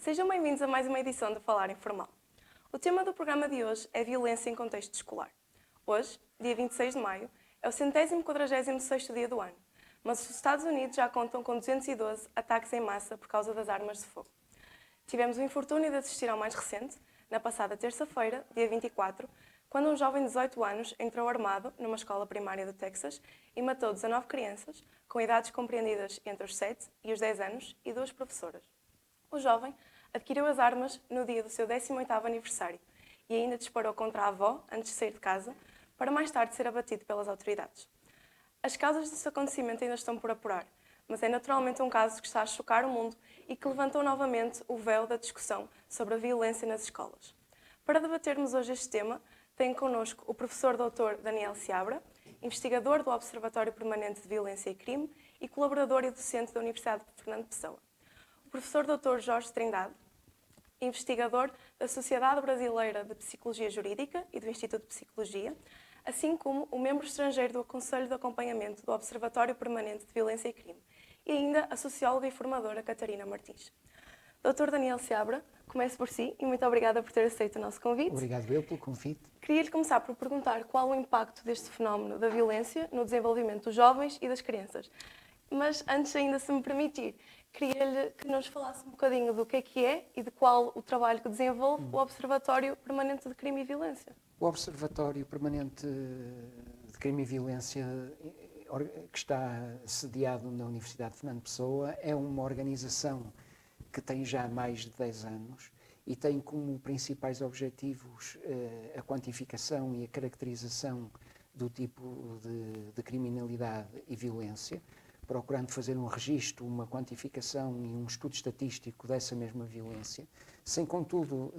Sejam bem-vindos a mais uma edição do Falar Informal. O tema do programa de hoje é violência em contexto escolar. Hoje, dia 26 de maio, é o 146º dia do ano, mas os Estados Unidos já contam com 212 ataques em massa por causa das armas de fogo. Tivemos o infortúnio de assistir ao mais recente, na passada terça-feira, dia 24, quando um jovem de 18 anos entrou armado numa escola primária do Texas e matou 19 crianças, com idades compreendidas entre os 7 e os 10 anos, e 2 professoras. O jovem adquiriu as armas no dia do seu 18º aniversário e ainda disparou contra a avó antes de sair de casa, para mais tarde ser abatido pelas autoridades. As causas desse acontecimento ainda estão por apurar, mas é naturalmente um caso que está a chocar o mundo e que levantou novamente o véu da discussão sobre a violência nas escolas. Para debatermos hoje este tema, tenho connosco o professor Dr. Daniel Seabra, investigador do Observatório Permanente de Violência e Crime e colaborador e docente da Universidade de Fernando Pessoa. O professor Dr. Jorge Trindade, investigador da Sociedade Brasileira de Psicologia Jurídica e do Instituto de Psicologia, assim como o membro estrangeiro do Conselho de Acompanhamento do Observatório Permanente de Violência e Crime, e ainda a socióloga e formadora Catarina Martins. Dr. Daniel Seabra, comece por si e muito obrigada por ter aceito o nosso convite. Obrigado eu pelo convite. Queria-lhe começar por perguntar qual o impacto deste fenómeno da violência no desenvolvimento dos jovens e das crianças. Mas antes ainda, se me permitir, queria-lhe que nos falasse um bocadinho do que é e de qual o trabalho que desenvolve o Observatório Permanente de Crime e Violência. O Observatório Permanente de Crime e Violência, que está sediado na Universidade de Fernando Pessoa, é uma organização que tem já mais de 10 anos e tem como principais objetivos a quantificação e a caracterização do tipo de criminalidade e violência, procurando fazer um registro, uma quantificação e um estudo estatístico dessa mesma violência, sem, contudo,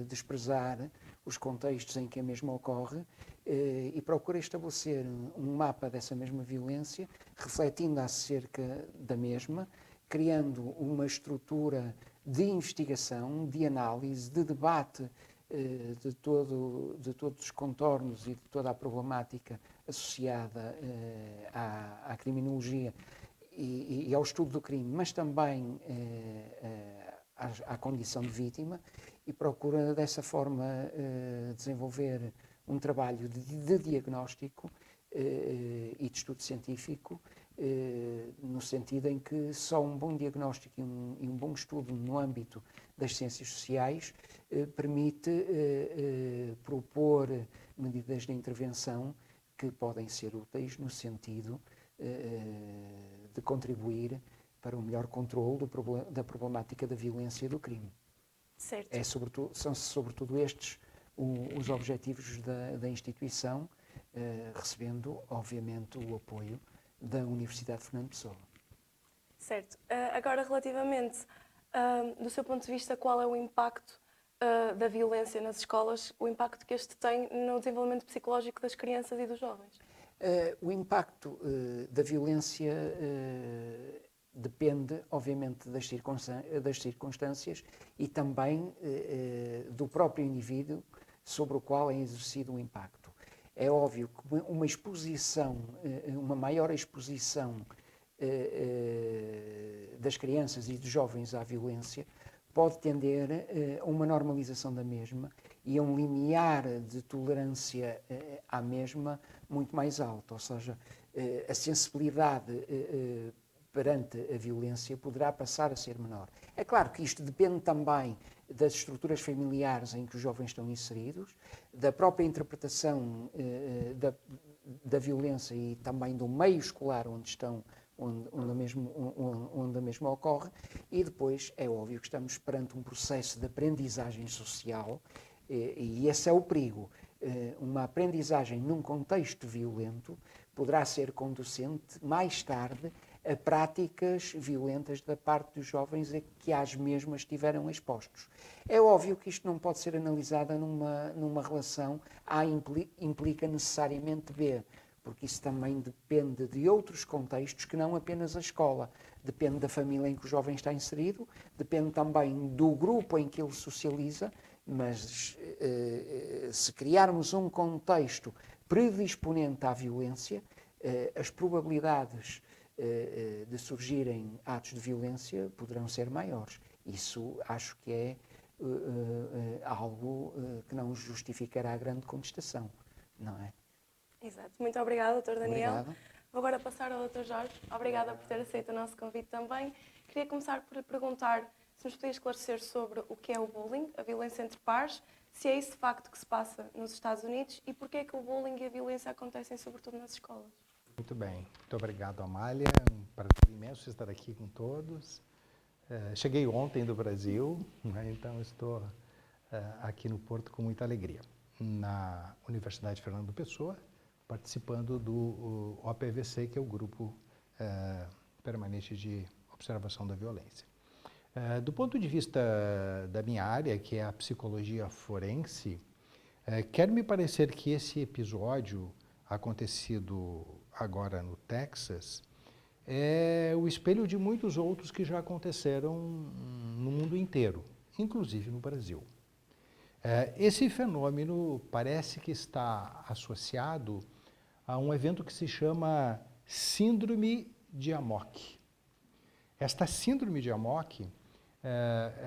desprezar os contextos em que a mesma ocorre, e procura estabelecer um mapa dessa mesma violência, refletindo acerca da mesma, criando uma estrutura de investigação, de análise, de debate de todos os contornos e de toda a problemática associada à criminologia e ao estudo do crime, mas também à condição de vítima, e procura dessa forma desenvolver um trabalho de diagnóstico e de estudo científico, no sentido em que só um bom diagnóstico e um bom estudo no âmbito das ciências sociais permite propor medidas de intervenção que podem ser úteis no sentido de contribuir para o melhor controle da problemática da violência e do crime. Certo. São sobretudo estes os objetivos da instituição, recebendo, obviamente, o apoio da Universidade de Fernando Pessoa. Certo. Agora, relativamente, do seu ponto de vista, qual é o impacto da violência nas escolas, o impacto que este tem no desenvolvimento psicológico das crianças e dos jovens? O impacto da violência depende, obviamente, das circunstâncias e também do próprio indivíduo sobre o qual é exercido o impacto. É óbvio que uma exposição, uma maior exposição das crianças e dos jovens à violência pode tender a uma normalização da mesma e a um limiar de tolerância à mesma muito mais alto, ou seja, a sensibilidade perante a violência poderá passar a ser menor. É claro que isto depende também das estruturas familiares em que os jovens estão inseridos, da própria interpretação da violência e também do meio escolar onde a mesma ocorre, e depois é óbvio que estamos perante um processo de aprendizagem social, e esse é o perigo. Uma aprendizagem num contexto violento poderá ser conducente mais tarde a práticas violentas da parte dos jovens a que às mesmas estiveram expostos. É óbvio que isto não pode ser analisado numa relação A implica necessariamente B, porque isso também depende de outros contextos que não apenas a escola. Depende da família em que o jovem está inserido, depende também do grupo em que ele socializa, mas se criarmos um contexto predisponente à violência, as probabilidades de surgirem atos de violência poderão ser maiores. Isso acho que é algo que não justificará grande contestação, não é? Exato. Muito obrigada, Dr. Daniel. Obrigado. Vou agora passar ao Dr. Jorge. Obrigada por ter aceito o nosso convite também. Queria começar por lhe perguntar se nos podia esclarecer sobre o que é o bullying, a violência entre pares, se é esse de facto que se passa nos Estados Unidos e porquê é que o bullying e a violência acontecem sobretudo nas escolas. Muito bem, muito obrigado, Amália. É um prazer imenso estar aqui com todos. Cheguei ontem do Brasil, né, então estou aqui no Porto com muita alegria, na Universidade Fernando Pessoa, participando do OPVC, que é o Grupo Permanente de Observação da Violência. Do ponto de vista da minha área, que é a psicologia forense, quer me parecer que esse episódio acontecido agora no Texas é o espelho de muitos outros que já aconteceram no mundo inteiro, inclusive no Brasil. Esse fenômeno parece que está associado a um evento que se chama Síndrome de Amok. Esta Síndrome de Amok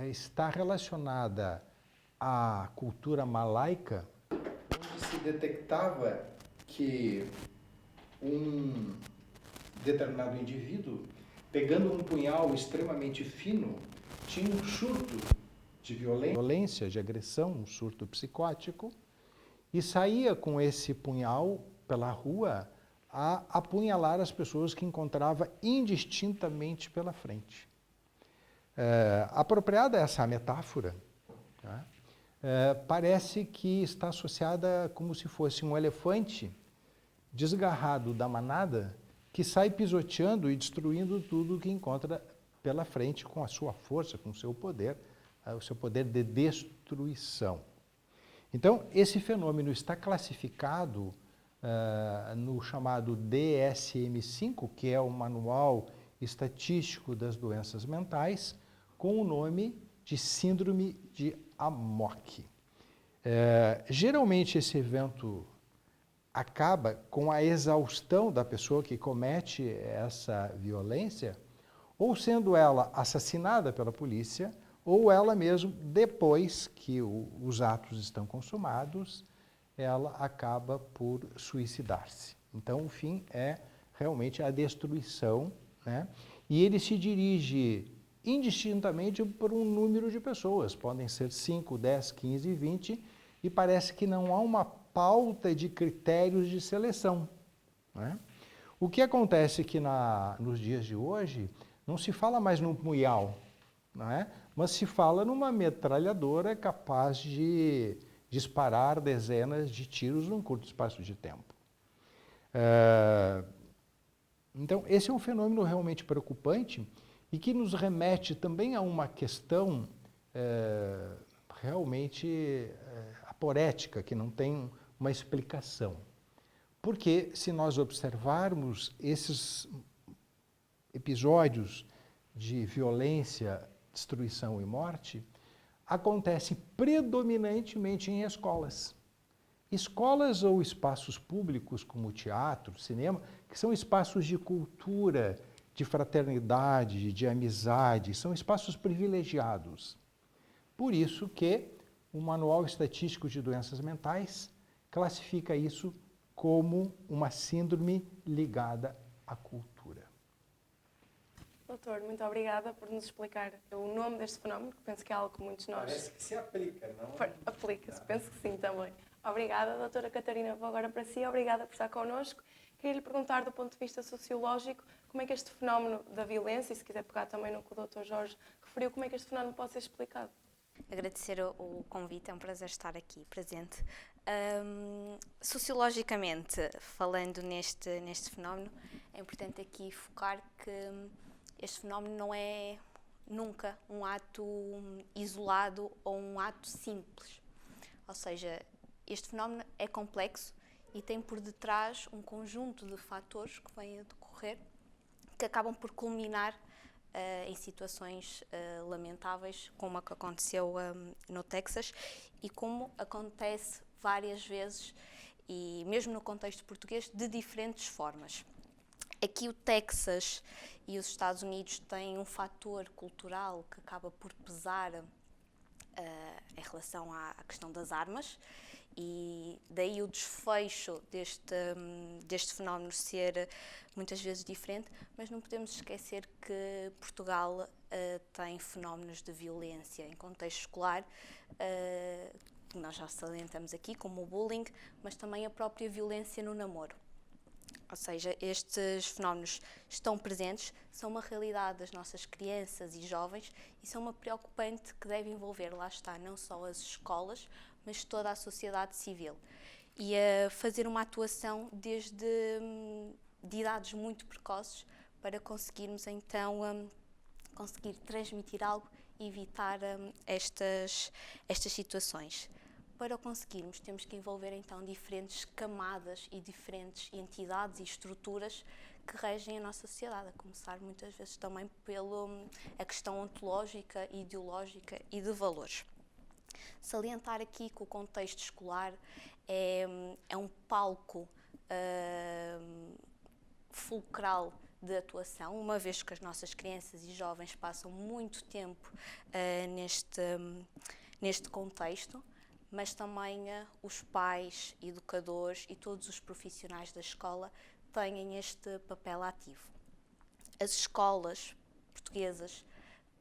está relacionada à cultura malaica, onde se detectava que um determinado indivíduo, pegando um punhal extremamente fino, tinha um surto de violência, de agressão, um surto psicótico, e saía com esse punhal pela rua a apunhalar as pessoas que encontrava indistintamente pela frente. Apropriada essa metáfora, tá? Parece que está associada como se fosse um elefante desgarrado da manada que sai pisoteando e destruindo tudo que encontra pela frente com a sua força, com o seu poder de destruição. Então, esse fenômeno está classificado no chamado DSM-5, que é o Manual Estatístico das Doenças Mentais, com o nome de Síndrome de Amok. Geralmente, esse evento acaba com a exaustão da pessoa que comete essa violência, ou sendo ela assassinada pela polícia, ou ela mesmo, depois que os atos estão consumados, ela acaba por suicidar-se. Então, o fim é realmente a destruição, né? E ele se dirige indistintamente por um número de pessoas, podem ser 5, 10, 15, 20, e parece que não há uma pauta de critérios de seleção, né? O que acontece é que nos dias de hoje não se fala mais num punhal, né? Mas se fala numa metralhadora capaz de disparar dezenas de tiros num curto espaço de tempo. Então, esse é um fenômeno realmente preocupante e que nos remete também a uma questão realmente aporética, que não tem uma explicação. Porque, se nós observarmos esses episódios de violência, destruição e morte, acontecem predominantemente em escolas. Escolas ou espaços públicos como teatro, cinema, que são espaços de cultura, de fraternidade, de amizade, são espaços privilegiados. Por isso que o Manual Estatístico de Doenças Mentais classifica isso como uma síndrome ligada à cultura. Doutor, muito obrigada por nos explicar o nome deste fenómeno, que penso que é algo que muitos nós... Parece que se aplica, não? Aplica-se, penso que sim também. Obrigada, doutora Catarina, vou agora para si. Obrigada por estar connosco. Queria lhe perguntar, do ponto de vista sociológico, como é que este fenómeno da violência, e se quiser pegar também no que o doutor Jorge referiu, como é que este fenómeno pode ser explicado? Agradecer o convite, é um prazer estar aqui presente. Sociologicamente, falando neste fenómeno, é importante aqui focar que este fenómeno não é nunca um ato isolado ou um ato simples. Ou seja, este fenómeno é complexo e tem por detrás um conjunto de fatores que vêm a decorrer, que acabam por culminar em situações lamentáveis, como a que aconteceu no Texas e como acontece várias vezes, e mesmo no contexto português, de diferentes formas. Aqui o Texas e os Estados Unidos têm um fator cultural que acaba por pesar em relação à questão das armas, e daí o desfecho deste fenómeno ser muitas vezes diferente, mas não podemos esquecer que Portugal tem fenómenos de violência em contexto escolar, que nós já salientamos aqui, como o bullying, mas também a própria violência no namoro. Ou seja, estes fenómenos estão presentes, são uma realidade das nossas crianças e jovens e são uma preocupante que deve envolver, lá está, não só as escolas, mas toda a sociedade civil. E a fazer uma atuação desde de idades muito precoces para conseguirmos então conseguir transmitir algo e evitar estas situações. Para o conseguirmos, temos que envolver então diferentes camadas e diferentes entidades e estruturas que regem a nossa sociedade, a começar muitas vezes também pela questão ontológica, ideológica e de valores. Salientar aqui que o contexto escolar é um palco fulcral de atuação, uma vez que as nossas crianças e jovens passam muito tempo neste contexto, mas também os pais, educadores e todos os profissionais da escola têm este papel ativo. As escolas portuguesas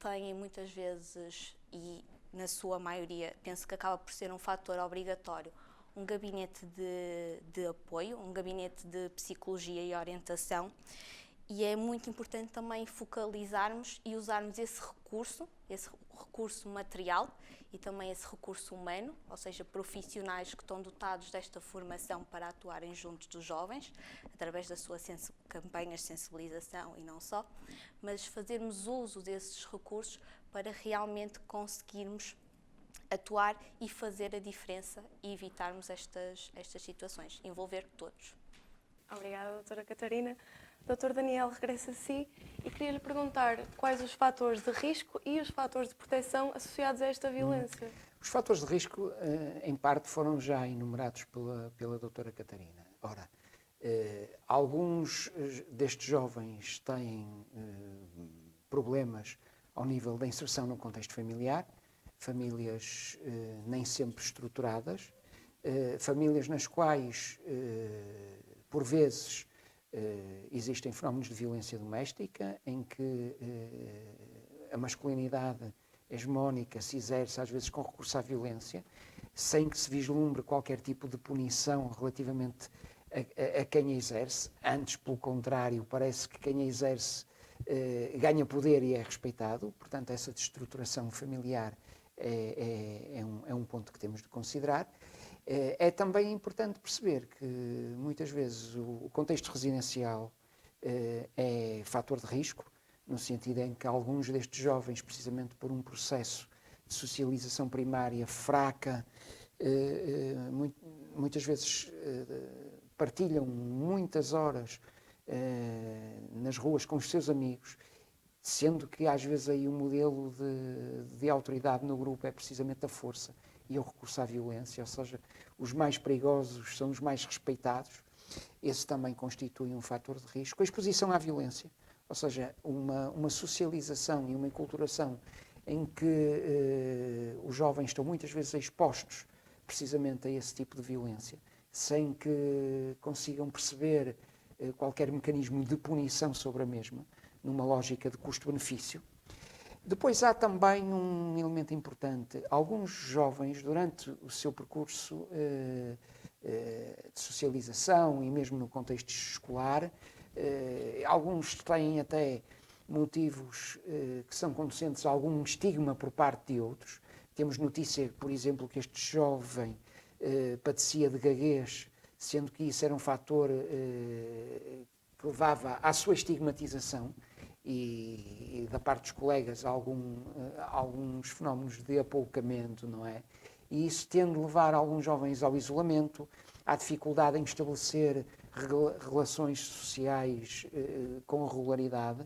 têm muitas vezes, e na sua maioria, penso que acaba por ser um fator obrigatório, um gabinete de apoio, um gabinete de psicologia e orientação, e é muito importante também focalizarmos e usarmos esse recurso material e também esse recurso humano, ou seja, profissionais que estão dotados desta formação para atuarem juntos dos jovens, através das suas campanhas de sensibilização e não só, mas fazermos uso desses recursos para realmente conseguirmos atuar e fazer a diferença e evitarmos estas situações, envolver todos. Obrigada, doutora Catarina. Doutor Daniel, regressa a si e queria-lhe perguntar quais os fatores de risco e os fatores de proteção associados a esta violência. Os fatores de risco, em parte, foram já enumerados pela doutora Catarina. Ora, alguns destes jovens têm problemas ao nível da inserção no contexto familiar, famílias nem sempre estruturadas, famílias nas quais, por vezes, existem fenómenos de violência doméstica, em que a masculinidade hegemónica se exerce, às vezes, com recurso à violência, sem que se vislumbre qualquer tipo de punição relativamente a quem a exerce. Antes, pelo contrário, parece que quem a exerce ganha poder e é respeitado. Portanto, essa destruturação familiar é um ponto que temos de considerar. É também importante perceber que, muitas vezes, o contexto residencial é fator de risco, no sentido em que alguns destes jovens, precisamente por um processo de socialização primária fraca, muitas vezes partilham muitas horas nas ruas com os seus amigos, sendo que às vezes aí o modelo de autoridade no grupo é precisamente a força e o recurso à violência, ou seja, os mais perigosos são os mais respeitados. Esse também constitui um fator de risco. A exposição à violência, ou seja, uma socialização e uma enculturação em que os jovens estão muitas vezes expostos precisamente a esse tipo de violência, sem que consigam perceber qualquer mecanismo de punição sobre a mesma, numa lógica de custo-benefício. Depois há também um elemento importante. Alguns jovens, durante o seu percurso de socialização e mesmo no contexto escolar, alguns têm até motivos que são conducentes a algum estigma por parte de outros. Temos notícia, por exemplo, que este jovem padecia de gaguez, sendo que isso era um fator que levava à sua estigmatização. E da parte dos colegas alguns fenómenos de apoucamento, não é? E isso tende a levar alguns jovens ao isolamento, à dificuldade em estabelecer relações sociais com regularidade,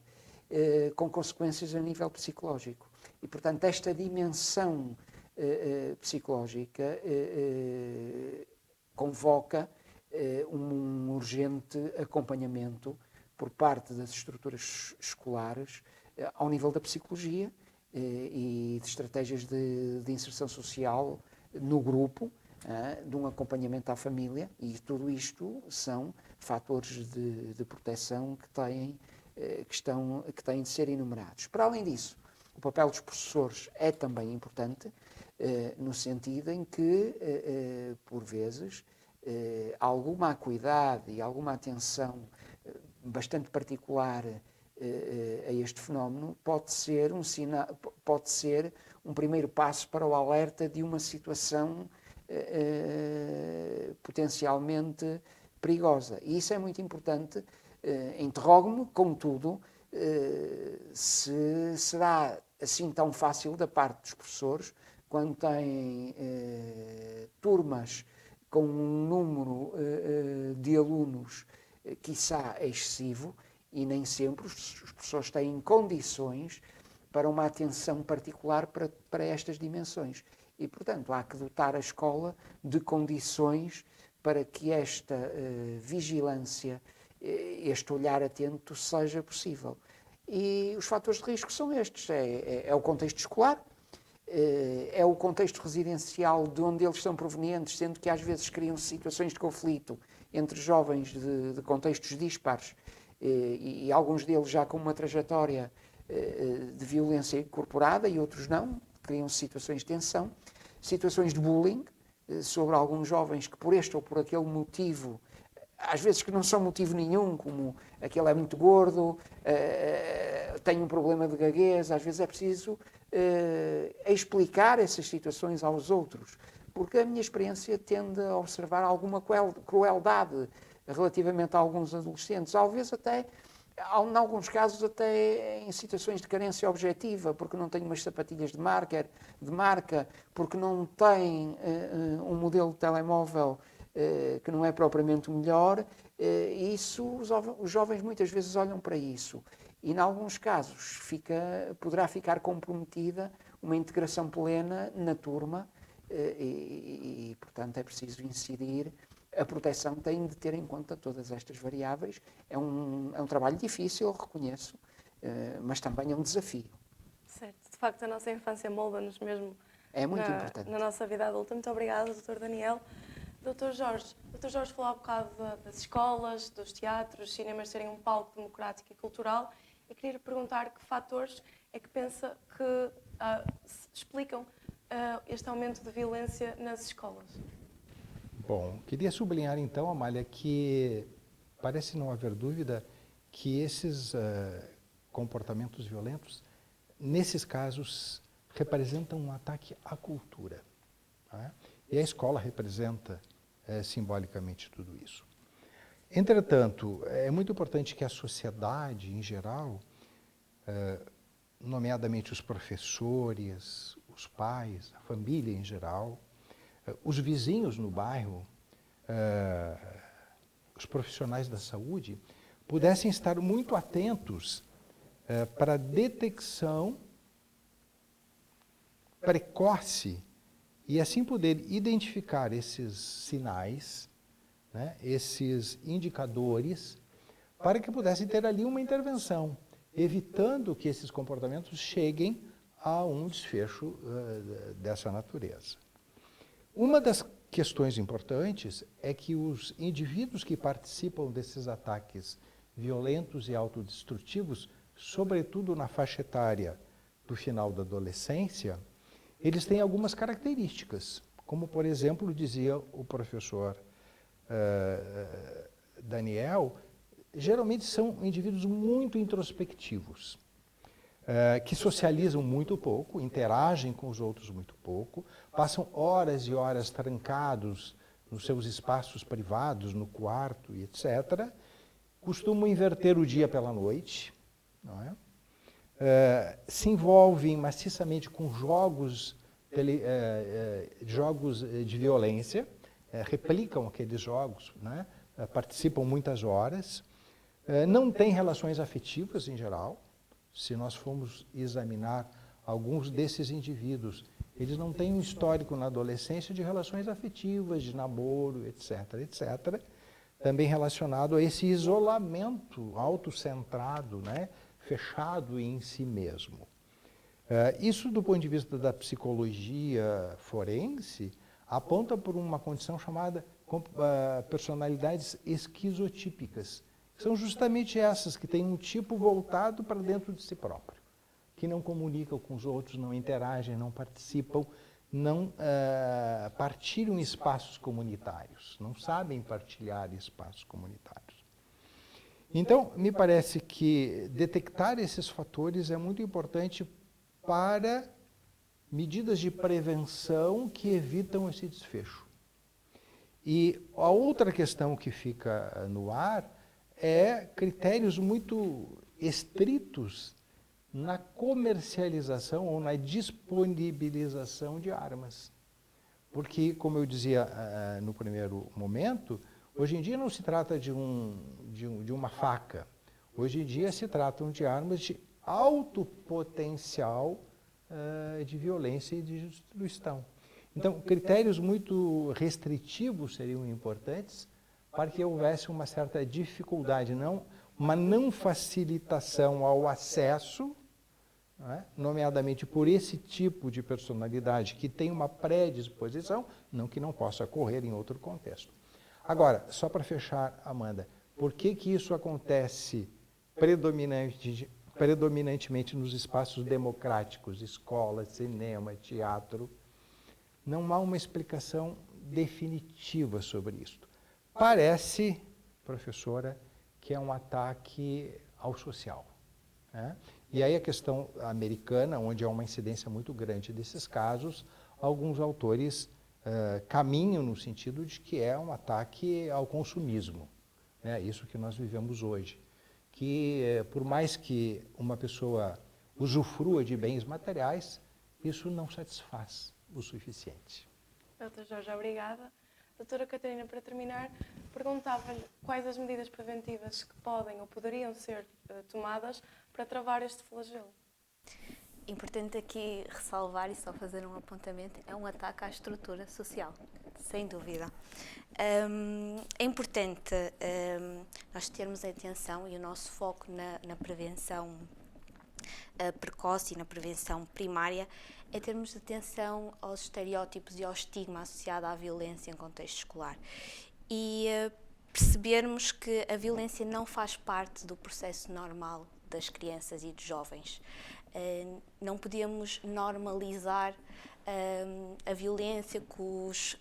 com consequências a nível psicológico. E, portanto, esta dimensão psicológica convoca um urgente acompanhamento por parte das estruturas escolares ao nível da psicologia e de estratégias de inserção social no grupo, de um acompanhamento à família, e tudo isto são fatores de proteção que têm de ser enumerados. Para além disso, o papel dos professores é também importante, no sentido em que, por vezes, alguma acuidade e alguma atenção bastante particular a este fenómeno pode ser um primeiro passo para o alerta de uma situação potencialmente perigosa. E isso é muito importante. Interrogo-me, contudo, se será assim tão fácil da parte dos professores, quando têm turmas com um número de alunos quiçá excessivo, e nem sempre os professores têm condições para uma atenção particular para estas dimensões. E, portanto, há que dotar a escola de condições para que esta vigilância, este olhar atento seja possível. E os fatores de risco são estes. É o contexto escolar, é o contexto residencial de onde eles são provenientes, sendo que às vezes criam-se situações de conflito entre jovens de contextos dispares, e alguns deles já com uma trajetória de violência incorporada e outros não, criam-se situações de tensão, situações de bullying sobre alguns jovens que por este ou por aquele motivo, às vezes que não são motivo nenhum, como aquele é muito gordo, tem um problema de gaguez, às vezes é preciso explicar essas situações aos outros, porque a minha experiência tende a observar alguma crueldade relativamente a alguns adolescentes, talvez até, em alguns casos, até em situações de carência objetiva, porque não têm umas sapatilhas de marca, porque não têm um modelo de telemóvel que não é propriamente o melhor, isso os jovens muitas vezes olham para isso. E, em alguns casos, poderá ficar comprometida uma integração plena na turma e, portanto, é preciso incidir. A proteção tem de ter em conta todas estas variáveis. É um trabalho difícil, reconheço, mas também é um desafio. Certo. De facto, a nossa infância molda-nos mesmo É muito importante. Na nossa vida adulta. Muito obrigada, Dr. Daniel. Dr. Jorge falou há bocado das escolas, dos teatros, cinemas serem um palco democrático e cultural. Eu queria lhe perguntar que fatores é que pensa que explicam este aumento de violência nas escolas. Bom, queria sublinhar então, Amália, que parece não haver dúvida que esses comportamentos violentos, nesses casos, representam um ataque à cultura. Né? E a escola representa simbolicamente tudo isso. Entretanto, é muito importante que a sociedade, em geral, nomeadamente os professores, os pais, a família em geral, os vizinhos no bairro, os profissionais da saúde, pudessem estar muito atentos para a detecção precoce e assim poder identificar esses sinais, né, esses indicadores, para que pudessem ter ali uma intervenção, evitando que esses comportamentos cheguem a um desfecho dessa natureza. Uma das questões importantes é que os indivíduos que participam desses ataques violentos e autodestrutivos, sobretudo na faixa etária do final da adolescência, eles têm algumas características, como, por exemplo, dizia o professor Daniel, geralmente são indivíduos muito introspectivos, que socializam muito pouco, interagem com os outros muito pouco, passam horas e horas trancados nos seus espaços privados, no quarto e etc., costumam inverter o dia pela noite, não é? Se envolvem maciçamente com jogos de violência, replicam aqueles jogos, né? Participam muitas horas, não têm relações afetivas em geral. Se nós formos examinar alguns desses indivíduos, eles não têm um histórico na adolescência de relações afetivas, de namoro, etc., etc. também relacionado a esse isolamento autocentrado, né, fechado em si mesmo. Isso, do ponto de vista da psicologia forense, aponta por uma condição chamada personalidades esquizotípicas. São justamente essas que têm um tipo voltado para dentro de si próprio, que não comunicam com os outros, não interagem, não participam, não partilham espaços comunitários, não sabem partilhar espaços comunitários. Então, me parece que detectar esses fatores é muito importante para medidas de prevenção que evitam esse desfecho. E a outra questão que fica no ar é critérios muito estritos na comercialização ou na disponibilização de armas. Porque, como eu dizia no primeiro momento, hoje em dia não se trata de uma faca. Hoje em dia se tratam de armas de alto potencial de violência e de destruição. Então, critérios muito restritivos seriam importantes para que houvesse uma certa dificuldade, uma não facilitação ao acesso, né, nomeadamente por esse tipo de personalidade que tem uma predisposição, não que não possa ocorrer em outro contexto. Agora, só para fechar, Amanda, por que isso acontece predominantemente nos espaços democráticos, escola, cinema, teatro? Não há uma explicação definitiva sobre isso. Parece, professora, que é um ataque ao social, né? E aí a questão americana, onde há uma incidência muito grande desses casos, alguns autores caminham no sentido de que é um ataque ao consumismo, né? Isso que nós vivemos hoje. Que por mais que uma pessoa usufrua de bens materiais, isso não satisfaz o suficiente. Doutor Jorge, obrigada. Doutora Catarina, para terminar, perguntava-lhe quais as medidas preventivas que podem ou poderiam ser tomadas para travar este flagelo. Importante aqui ressalvar e só fazer um apontamento, é um ataque à estrutura social, sem dúvida. É importante nós termos atenção e o nosso foco na prevenção precoce e na prevenção primária é termos atenção aos estereótipos e ao estigma associado à violência em contexto escolar e percebermos que a violência não faz parte do processo normal das crianças e dos jovens. Não podemos normalizar a violência que os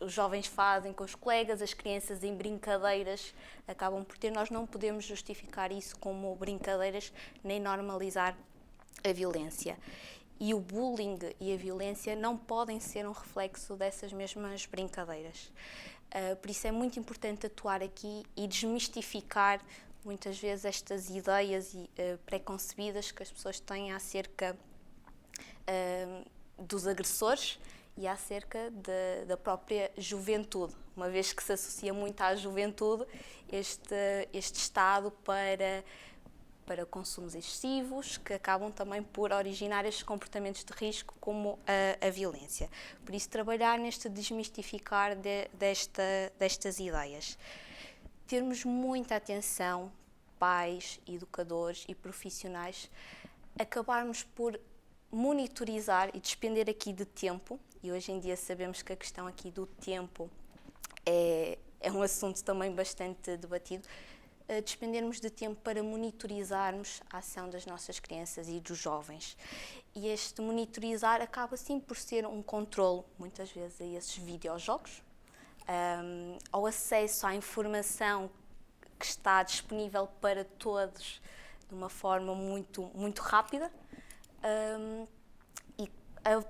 jovens fazem com os colegas, as crianças em brincadeiras acabam por ter. Nós não podemos justificar isso como brincadeiras nem normalizar a violência. E o bullying e a violência não podem ser um reflexo dessas mesmas brincadeiras. Por isso é muito importante atuar aqui e desmistificar muitas vezes estas ideias preconcebidas que as pessoas têm acerca dos agressores e acerca da própria juventude, uma vez que se associa muito à juventude este estado para consumos excessivos, que acabam também por originar estes comportamentos de risco, como a violência. Por isso, trabalhar neste desmistificar destas ideias. Termos muita atenção, pais, educadores e profissionais, acabarmos por monitorizar e despender aqui de tempo, e hoje em dia sabemos que a questão aqui do tempo é um assunto também bastante debatido, despendermos de tempo para monitorizarmos a ação das nossas crianças e dos jovens. E este monitorizar acaba sim por ser um controlo, muitas vezes, a esses videojogos, ao acesso à informação que está disponível para todos de uma forma muito, muito rápida, e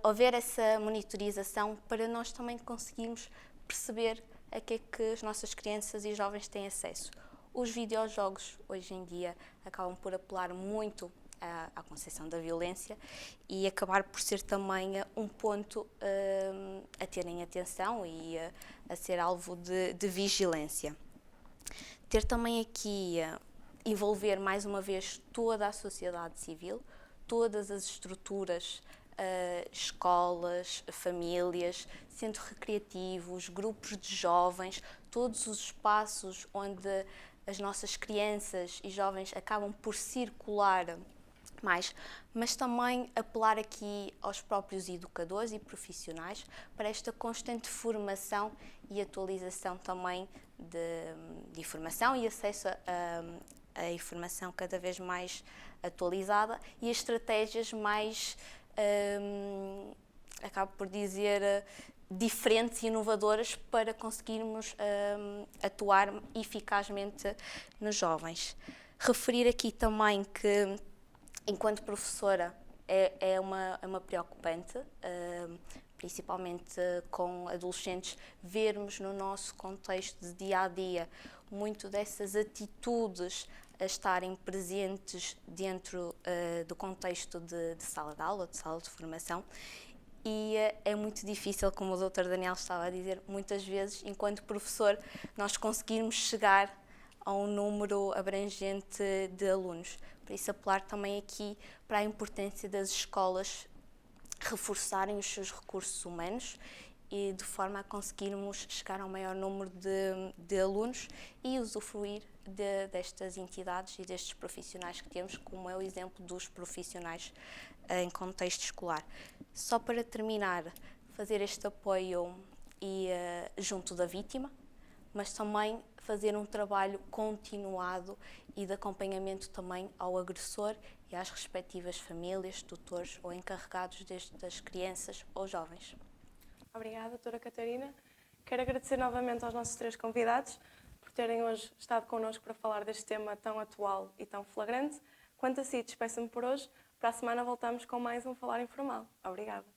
haver essa monitorização para nós também conseguirmos perceber a que é que as nossas crianças e jovens têm acesso. Os videojogos, hoje em dia, acabam por apelar muito à concepção da violência e acabar por ser também um ponto a terem atenção e a ser alvo de vigilância. Ter também aqui, envolver mais uma vez toda a sociedade civil, todas as estruturas escolas, famílias, centros recreativos, grupos de jovens, todos os espaços onde as nossas crianças e jovens acabam por circular mais, mas também apelar aqui aos próprios educadores e profissionais para esta constante formação e atualização também de informação e acesso a informação cada vez mais atualizada e as estratégias mais, acabo por dizer, diferentes e inovadoras para conseguirmos atuar eficazmente nos jovens. Referir aqui também que, enquanto professora, é uma preocupante, principalmente com adolescentes, vermos no nosso contexto de dia-a-dia muito dessas atitudes a estarem presentes dentro do contexto de sala de aula, de sala de formação. E é muito difícil, como o Dr. Daniel estava a dizer, muitas vezes, enquanto professor, nós conseguirmos chegar a um número abrangente de alunos. Por isso, apelar também aqui para a importância das escolas reforçarem os seus recursos humanos e de forma a conseguirmos chegar ao maior número de alunos e usufruir destas entidades e destes profissionais que temos, como é o exemplo dos profissionais em contexto escolar. Só para terminar, fazer este apoio junto da vítima, mas também fazer um trabalho continuado e de acompanhamento também ao agressor e às respectivas famílias, tutores ou encarregados das crianças ou jovens. Obrigada, doutora Catarina. Quero agradecer novamente aos nossos 3 convidados por terem hoje estado connosco para falar deste tema tão atual e tão flagrante. Quanto a si, despeço-me por hoje. Para a semana voltamos com mais um Falar Informal. Obrigada.